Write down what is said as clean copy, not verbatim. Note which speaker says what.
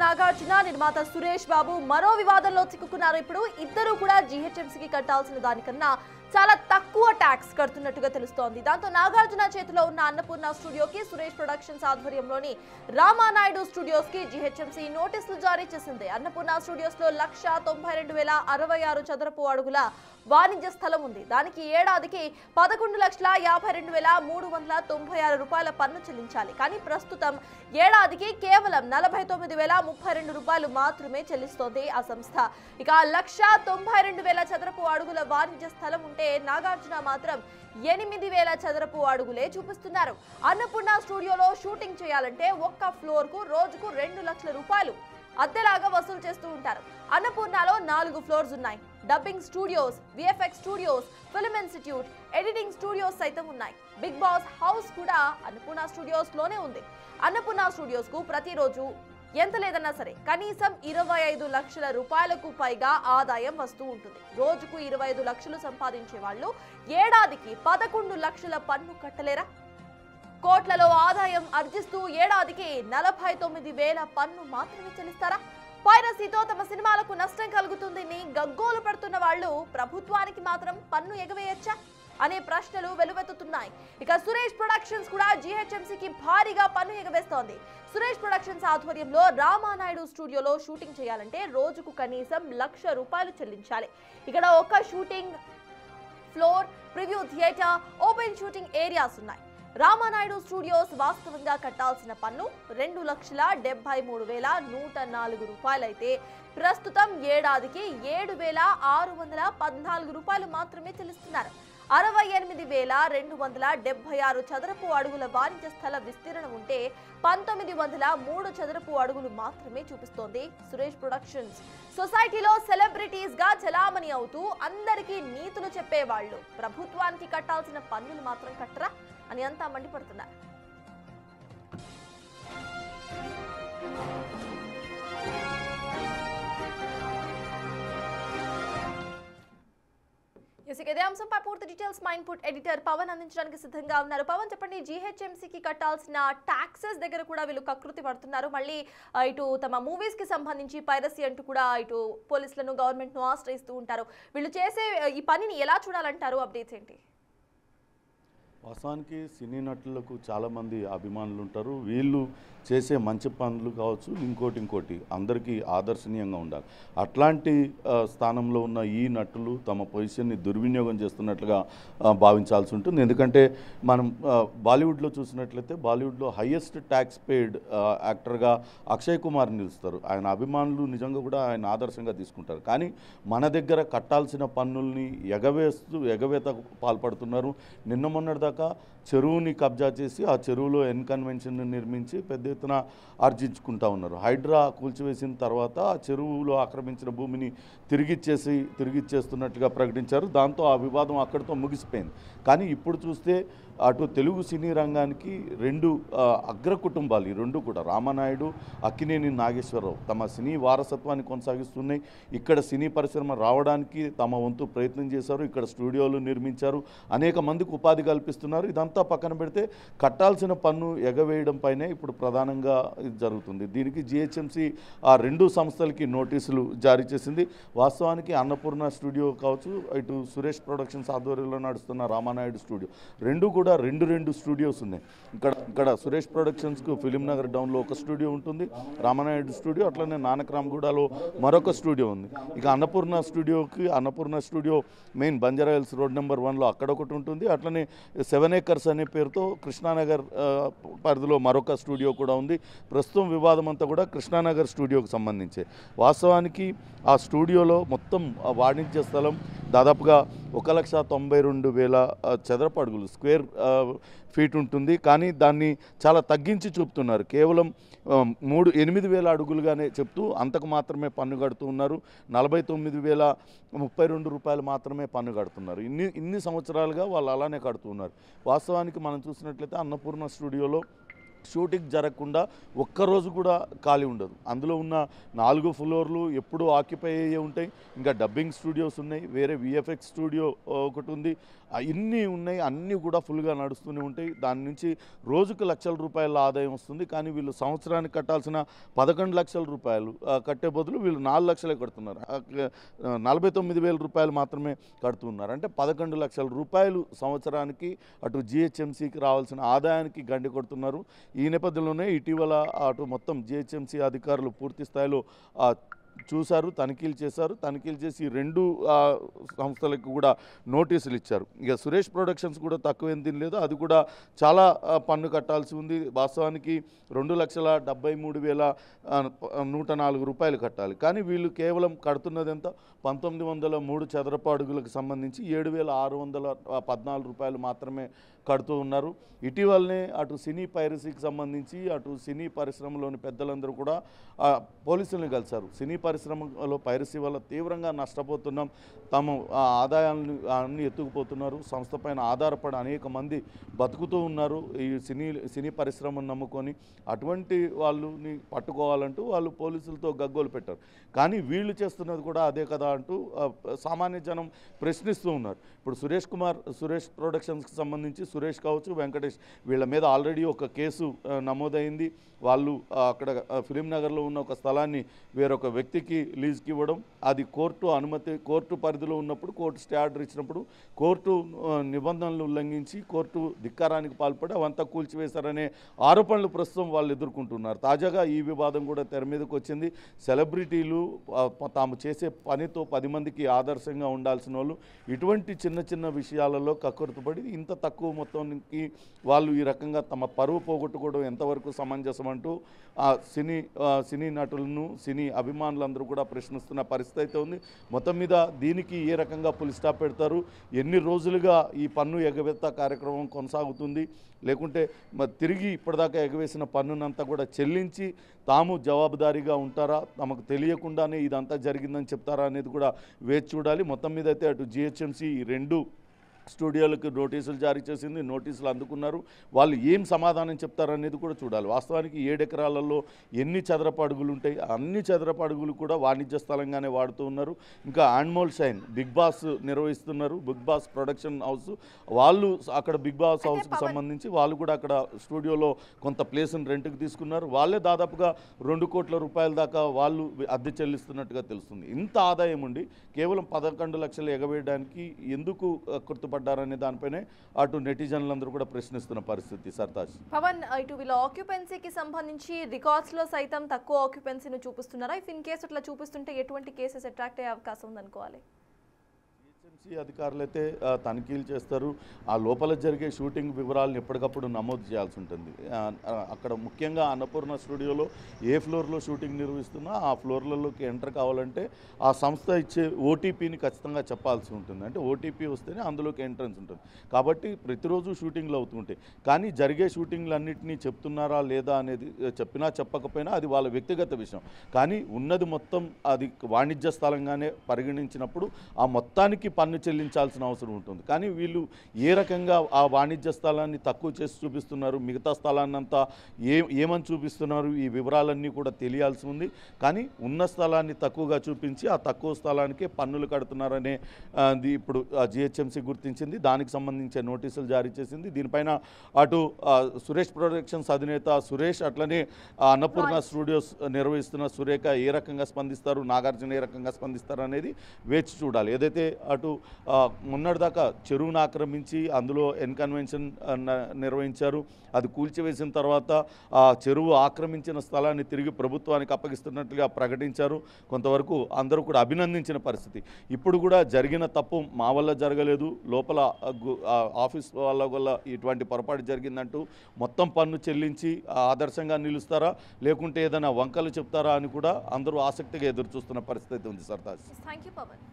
Speaker 1: నాగార్జున, నిర్మాత సురేష్ బాబు మరో వివాదంలో చిక్కుకున్నారు. ఇప్పుడు ఇద్దరు కూడా జీహెచ్ఎంసీకి కట్టాల్సిన దానికన్నా చాలా తక్కువ ట్యాక్స్ కడుతున్నట్టుగా తెలుస్తోంది. దాంతో నాగార్జున చేతిలో ఉన్న అన్నపూర్ణ స్టూడియోకి సురేష్ ప్రొడక్షన్స్ ఆధ్వర్యంలోని రామానాయుడు స్టూడియోస్ కి జీహెచ్ఎంసీ నోటీసులు జారీ చేసింది. అన్నపూర్ణ స్టూడియోస్ లో 1,92,066 చదరపు అడుగుల వాణిజ్య స్థలం ఉంది. దానికి ఏడాదికి 11,52,396 రూపాయల పన్ను చెల్లించాలి. కానీ ప్రస్తుతం ఏడాదికి కేవలం 49,032 రూపాయలు మాత్రమే చెల్లిస్తోంది ఆ సంస్థ. ఇక 1,92,000 చదరపు అడుగుల వాణిజ్య స్థలం ఉంటే నాగార్జున మాత్రం 8,000 చదరపు అడుగులే చూపిస్తున్నారు. అన్నపూర్ణ స్టూడియోలో షూటింగ్ చేయాలంటే ఒక్క ఫ్లోర్ కు రోజుకు 2 లక్షల రూపాయలు అద్దెలాగా వసూలు చేస్తూ ఉంటారు. అన్నపూర్ణలో 4 ఫ్లోర్స్ ఉన్నాయి. Dubbing studios, VFX studios, film institute, editing studios సైతం ఉన్నాయి. బిగ్ బాస్ హౌస్ కూడా అన్నపూర్ణ స్టూడియోస్ లోనే ఉంది. అన్నపూర్ణ స్టూడియోస్ కు ప్రతిరోజు ఎంత లేదన్నా సరే కనీసం 25 లక్షల రూపాయలకు పైగా ఆదాయం వస్తూ ఉంటుంది. రోజుకు 25 లక్షలు సంపాదించే వాళ్ళు ఏడాదికి 11 లక్షల పన్ను కట్టలేరా? కోట్లలో ఆదాయం ఆర్జిస్తూ ఏడాదికి 49,000 పన్ను మాత్రమే చెల్లిస్తారా? పైరసీతో తమ సినిమాలకు నష్టం కలుగుతుందని గగ్గోలు పడుతున్న వాళ్ళు ప్రభుత్వానికి మాత్రం పన్ను ఎగవేయచ్చా అనే ప్రశ్నలు వెలువెత్తుతున్నాయి. ఇక సురేష్ ప్రొడక్షన్స్ కూడా జీహెచ్ఎంసీకి భారీగా పన్ను ఎగవేస్తోంది. సురేష్ ప్రొడక్షన్స్ ఆధ్వర్యంలో రామానాయుడు స్టూడియోలో షూటింగ్ చేయాలంటే రోజుకు కనీసం 1,00,000 రూపాయలు చెల్లించాలి. ఇక్కడ ఒక shooting floor, preview theatre, open shooting areas ఉన్నాయి. రామానాయుడు స్టూడియోస్ వాస్తవంగా కట్టాల్సిన పన్ను 2,73,104 రూపాయలైతే ప్రస్తుతం ఏడాదికి 7,614 రూపాయలు మాత్రమే చెల్లిస్తున్నారు. 68,276 చదరపు అడుగుల వాణిజ్య స్థల విస్తీర్ణం ఉంటే 1,903 చదరపు అడుగులు మాత్రమే చూపిస్తోంది సురేష్ ప్రొడక్షన్స్. సొసైటీలో సెలబ్రిటీస్ గా చలామణి అవుతూ అందరికీ నీతులు చెప్పేవాళ్ళు ప్రభుత్వానికి కట్టాల్సిన పన్నులు మాత్రం కట్టరా అని అంతా మండిపడుతున్నారు. ఇదే అంశంపై పూర్తి డీటెయిల్స్ మా ఇన్పుట్ ఎడిటర్ పవన్ అందించడానికి సిద్ధంగా ఉన్నారు. పవన్, చెప్పండి, జీహెచ్ఎంసీకి కట్టాల్సిన టాక్సెస్ దగ్గర కూడా వీళ్ళు కకృతి పడుతున్నారు. మళ్ళీ ఇటు తమ మూవీస్ కి సంబంధించి పైరసీ అంటూ కూడా ఇటు పోలీసులను, గవర్నమెంట్ ను ఆశ్రయిస్తూ ఉంటారు. వీళ్ళు చేసే ఈ పనిని ఎలా చూడాలంటారు? అప్డేట్స్ ఏంటి?
Speaker 2: వాస్తవానికి సినీ నటులకు చాలామంది అభిమానులు ఉంటారు. వీళ్ళు చేసే మంచి పనులు కావచ్చు, ఇంకోటి అందరికీ ఆదర్శనీయంగా ఉండాలి. అట్లాంటి స్థానంలో ఉన్న ఈ నటులు తమ పొజిషన్ని దుర్వినియోగం చేస్తున్నట్లుగా భావించాల్సి ఉంటుంది. ఎందుకంటే మనం బాలీవుడ్లో చూసినట్లయితే బాలీవుడ్లో హయ్యెస్ట్ ట్యాక్స్ పెయిడ్ యాక్టర్గా అక్షయ్ కుమార్ నిలుస్తారు. ఆయన అభిమానులు నిజంగా కూడా ఆయన ఆదర్శంగా తీసుకుంటారు. కానీ మన దగ్గర కట్టాల్సిన పన్నుల్ని ఎగవేతకు పాల్పడుతున్నారు. నిన్న మొన్నటిదాకా చెరువుని కబ్జా చేసి ఆ చెరువులో ఎన్కన్వెన్షన్ నిర్మించి పెద్ద ఎత్తున ఆర్జించుకుంటా ఉన్నారు. హైడ్రా కూల్చివేసిన తర్వాత ఆ చెరువులో ఆక్రమించిన భూమిని తిరిగిచ్చేస్తున్నట్టుగా ప్రకటించారు. దాంతో ఆ వివాదం అక్కడితో ముగిసిపోయింది. కానీ ఇప్పుడు చూస్తే అటు తెలుగు సినీ రంగానికి 2 అగ్ర కుటుంబాలు, ఈ 2 కూడా రామానాయుడు, అక్కినేని నాగేశ్వరరావు తమ సినీ వారసత్వాన్ని కొనసాగిస్తున్నాయి. ఇక్కడ సినీ పరిశ్రమ రావడానికి తమ వంతు ప్రయత్నం చేశారు. ఇక్కడ స్టూడియోలు నిర్మించారు. అనేక మందికి ఉపాధి కల్పిస్తున్నారు. ఇదంతా పక్కన పెడితే కట్టాల్సిన పన్ను ఎగవేయడం పైనే ఇప్పుడు ప్రధానంగా జరుగుతుంది. దీనికి జీహెచ్ఎంసీ ఆ 2 సంస్థలకి నోటీసులు జారీ చేసింది. వాస్తవానికి అన్నపూర్ణ స్టూడియో కావచ్చు, ఇటు సురేష్ ప్రొడక్షన్స్ ఆధ్వర్యంలో నడుస్తున్న రామానాయుడు స్టూడియో, 2 కూడా 2 స్టూడియోస్ ఉన్నాయి. ఇక్కడ సురేష్ ప్రొడక్షన్స్కు ఫిలిం నగర్ డౌన్లో ఒక స్టూడియో ఉంటుంది, రామానాయుడు స్టూడియో, అట్లనే నానక్రామ్గూడలో మరొక స్టూడియో ఉంది. ఇక Annapurna studio main Banjara Hills road number 1లో అక్కడ ఒకటి ఉంటుంది. అట్లనే 7 ఏకర్స్ అనే పేరుతో కృష్ణానగర్ పరిధిలో మరొక స్టూడియో కూడా ఉంది. ప్రస్తుతం వివాదం అంతా కూడా కృష్ణానగర్ స్టూడియోకి సంబంధించే. వాస్తవానికి ఆ స్టూడియోలో మొత్తం వాణిజ్య స్థలం దాదాపుగా 1,92,000 చదరపు అడుగులు, స్క్వేర్ ఫీట్ ఉంటుంది. కానీ దాన్ని చాలా తగ్గించి చూపుతున్నారు. కేవలం 8,000 అడుగులుగానే చెప్తూ అంతకు మాత్రమే పన్ను కడుతూ ఉన్నారు. 49,032 రూపాయలు మాత్రమే పన్ను కడుతున్నారు. ఇన్ని సంవత్సరాలుగా వాళ్ళు అలానే కడుతున్నారు. వాస్తవానికి మనం చూసినట్లయితే అన్నపూర్ణ స్టూడియోలో షూటింగ్ జరగకుండా ఒక్కరోజు కూడా ఖాళీ ఉండదు. అందులో ఉన్న 4 ఫ్లోర్లు ఎప్పుడూ ఆక్యుపై అయ్యే ఉంటాయి. ఇంకా డబ్బింగ్ స్టూడియోస్ ఉన్నాయి, వేరే విఎఫ్ఎక్స్ స్టూడియో ఒకటి ఉంది, ఇన్ని ఉన్నాయి. అన్నీ కూడా ఫుల్గా నడుస్తూనే ఉంటాయి. దాని నుంచి రోజుకు లక్షల రూపాయల ఆదాయం వస్తుంది. కానీ వీళ్ళు సంవత్సరానికి కట్టాల్సిన 11 లక్షల రూపాయలు కట్టే బదులు వీళ్ళు 4 లక్షలే కడుతున్నారు. 49,000 రూపాయలు మాత్రమే కడుతున్నారు. అంటే 11 లక్షల రూపాయలు సంవత్సరానికి అటు జిహెచ్ఎంసీకి రావాల్సిన ఆదాయానికి గండి కొడుతున్నారు. ఈ నేపథ్యంలోనే ఇటీవల అటు మొత్తం జిహెచ్ఎంసీ అధికారులు పూర్తి స్థాయిలో చూశారు, తనిఖీలు చేశారు. తనిఖీలు చేసి 2 సంస్థలకు కూడా నోటీసులు ఇచ్చారు. ఇక సురేష్ ప్రొడక్షన్స్ కూడా తక్కువేం తినలేదు, అది కూడా చాలా పన్ను కట్టాల్సి ఉంది. వాస్తవానికి 2,73,104 రూపాయలు కట్టాలి. కానీ వీళ్ళు కేవలం కడుతున్నది ఎంత, 1903 చదరపు అడుగులకు సంబంధించి 7,614 రూపాయలు మాత్రమే కడుతూ ఉన్నారు. ఇటీవలనే అటు సినీ పైరసీకి సంబంధించి అటు సినీ పరిశ్రమలోని పెద్దలందరూ కూడా పోలీసులను కలిశారు. సినీ పరిశ్రమలో పైరసీ వల్ల తీవ్రంగా నష్టపోతున్నాం, తాము ఆదాయాలను అన్ని ఎత్తుకుపోతున్నారు, సంస్థ పైన ఆధారపడి అనేక మంది బతుకుతూ ఉన్నారు ఈ సినీ పరిశ్రమను నమ్ముకొని. అటువంటి వాళ్ళని పట్టుకోవాలంటూ వాళ్ళు పోలీసులతో గగ్గోలు పెట్టారు. కానీ వీళ్ళు చేస్తున్నది కూడా అదే కదా అంటూ సామాన్య జనం ప్రశ్నిస్తూ ఉన్నారు. ఇప్పుడు సురేష్ ప్రొడక్షన్స్కి సంబంధించి సురేష్ కావచ్చు, వెంకటేష్, వీళ్ళ మీద ఆల్రెడీ ఒక కేసు నమోదైంది. వాళ్ళు అక్కడ ఫిలిం నగర్లో ఉన్న ఒక స్థలాన్ని వేరొక వ్యక్తికి లీజ్కి ఇవ్వడం, అది కోర్టు పరిధిలో ఉన్నప్పుడు కోర్టు స్టే ఆర్డర్ ఇచ్చినప్పుడు కోర్టు నిబంధనలు ఉల్లంఘించి కోర్టు ధిక్కారానికి పాల్పడి అవంతా కూల్చివేశారనే ఆరోపణలు ప్రస్తుతం వాళ్ళు ఎదుర్కొంటున్నారు. తాజాగా ఈ వివాదం కూడా తెర మీదకి వచ్చింది. సెలబ్రిటీలు తాము చేసే పనితో 10 మందికి ఆదర్శంగా ఉండాల్సిన వాళ్ళు ఇటువంటి చిన్న చిన్న విషయాలలో కక్కుర్తిపడి ఇంత తక్కువ మొత్తానికి వాళ్ళు ఈ రకంగా తమ పరువు పోగొట్టుకోవడం ఎంతవరకు సమంజసం అంటూ సినీ నటులను సినీ అభిమానులందరూ కూడా ప్రశ్నిస్తున్న పరిస్థితి అయితే ఉంది. మొత్తం మీద దీనికి ఏ రకంగా పులి స్టాప్ పెడతారు, ఎన్ని రోజులుగా ఈ పన్ను ఎగవేత కార్యక్రమం కొనసాగుతుంది, లేకుంటే తిరిగి ఇప్పటిదాకా ఎగవేసిన పన్నునంతా కూడా చెల్లించి తాము జవాబుదారీగా ఉంటారా, తమకు తెలియకుండానే ఇదంతా జరిగిందని చెప్తారా అనేది కూడా వేచి చూడాలి. మొత్తం మీద అయితే అటు జిహెచ్ఎంసీ 2 స్టూడియోలకు నోటీసులు జారీ చేసింది, నోటీసులు అందుకున్నారు. వాళ్ళు ఏం సమాధానం చెప్తారనేది కూడా చూడాలి. వాస్తవానికి 7 ఎకరాలలో ఎన్ని చదరపు అడుగులు ఉంటాయి, అన్ని చదరపు అడుగులు కూడా వాణిజ్య స్థలంగానే వాడుతూ ఉన్నారు. ఇంకా యాన్మోల్ షైన్ బిగ్ బాస్ నిర్వహిస్తున్నారు, బిగ్ బాస్ ప్రొడక్షన్ హౌస్ వాళ్ళు అక్కడ బిగ్ బాస్ హౌస్కి సంబంధించి వాళ్ళు కూడా అక్కడ స్టూడియోలో కొంత ప్లేస్ని రెంట్కి తీసుకున్నారు. వాళ్ళే దాదాపుగా 2 కోట్ల రూపాయల దాకా వాళ్ళు అద్దె చెల్లిస్తున్నట్టుగా తెలుస్తుంది. ఇంత ఆదాయం ఉండి కేవలం 11 లక్షలు ఎగవేయడానికి ఎందుకు పడ్డారనే దానిపైనే అటు నెటిజన్లందరూ కూడా ప్రశ్నిస్తున్న పరిస్థితి. సర్తాజ్
Speaker 1: పవన్, ఇటు వీళ్ళ ఆక్యుపెన్సీకి సంబంధించి రికార్డ్స్ లో సైతం తక్కువ ఆక్యుపెన్సీని చూపిస్తున్నారా? ఇఫ్ ఇన్ కేసు ఇట్లా చూపిస్తుంటే ఎటువంటి కేసెస్ అట్రాక్ట్ అయ్యే అవకాశం ఉందనుకోవాలి?
Speaker 2: అధికారులు అయితే తనిఖీలు చేస్తారు. ఆ లోపల జరిగే షూటింగ్ వివరాలను ఎప్పటికప్పుడు నమోదు చేయాల్సి ఉంటుంది. అక్కడ ముఖ్యంగా అన్నపూర్ణ స్టూడియోలో ఏ ఫ్లోర్లో షూటింగ్ నిర్వహిస్తున్నా ఆ ఫ్లోర్లలోకి ఎంటర్ కావాలంటే ఆ సంస్థ ఇచ్చే ఓటీపీని ఖచ్చితంగా చెప్పాల్సి ఉంటుంది. అంటే ఓటీపీ వస్తేనే అందులోకి ఎంట్రన్స్ ఉంటుంది. కాబట్టి ప్రతిరోజు షూటింగ్లు అవుతుంటాయి. కానీ జరిగే షూటింగ్లన్నింటినీ చెప్తున్నారా లేదా అనేది చెప్పినా చెప్పకపోయినా అది వాళ్ళ వ్యక్తిగత విషయం. కానీ ఉన్నది మొత్తం అది వాణిజ్య స్థలంగానే పరిగణించినప్పుడు ఆ మొత్తానికి పన్ను చెల్లించాల్సిన అవసరం ఉంటుంది. కానీ వీళ్ళు ఏ రకంగా ఆ వాణిజ్య స్థలాన్ని తక్కువ చేసి చూపిస్తున్నారు, మిగతా స్థలాన్నంతా ఏమని చూపిస్తున్నారు, ఈ వివరాలన్నీ కూడా తెలియాల్సి ఉంది. కానీ ఉన్న స్థలాన్ని తక్కువగా చూపించి ఆ తక్కువ స్థలానికే పన్నులు కడుతున్నారనే ఇప్పుడు జిహెచ్ఎంసీ గుర్తించింది. దానికి సంబంధించిన నోటీసులు జారీ చేసింది. దీనిపైన అటు సురేష్ ప్రొడక్షన్స్ అధినేత సురేష్, అట్లనే అన్నపూర్ణ స్టూడియోస్ నిర్వహిస్తున్న సురేఖ ఏ రకంగా స్పందిస్తారు, నాగార్జున ఏ రకంగా స్పందిస్తారు అనేది వేచి చూడాలి. ఏదైతే అటు మొన్నటిదాకా చెరువును ఆక్రమించి అందులో ఎన్కన్వెన్షన్ నిర్వహించారు, అది కూల్చివేసిన తర్వాత ఆ చెరువు ఆక్రమించిన స్థలాన్ని తిరిగి ప్రభుత్వానికి అప్పగిస్తున్నట్లుగా ప్రకటించారు. కొంతవరకు అందరూ కూడా అభినందించిన పరిస్థితి. ఇప్పుడు కూడా జరిగిన తప్పు మా వల్ల జరగలేదు, లోపల ఆఫీస్ వాళ్ళ వల్ల ఇటువంటి పొరపాటు జరిగిందంటూ మొత్తం పన్ను చెల్లించి ఆదర్శంగా నిలుస్తారా లేకుంటే ఏదైనా వంకలు చెప్తారా అని కూడా అందరూ ఆసక్తిగా ఎదురు చూస్తున్న పరిస్థితి ఉంది. సర్తాజ్.
Speaker 1: Thank you Pawan.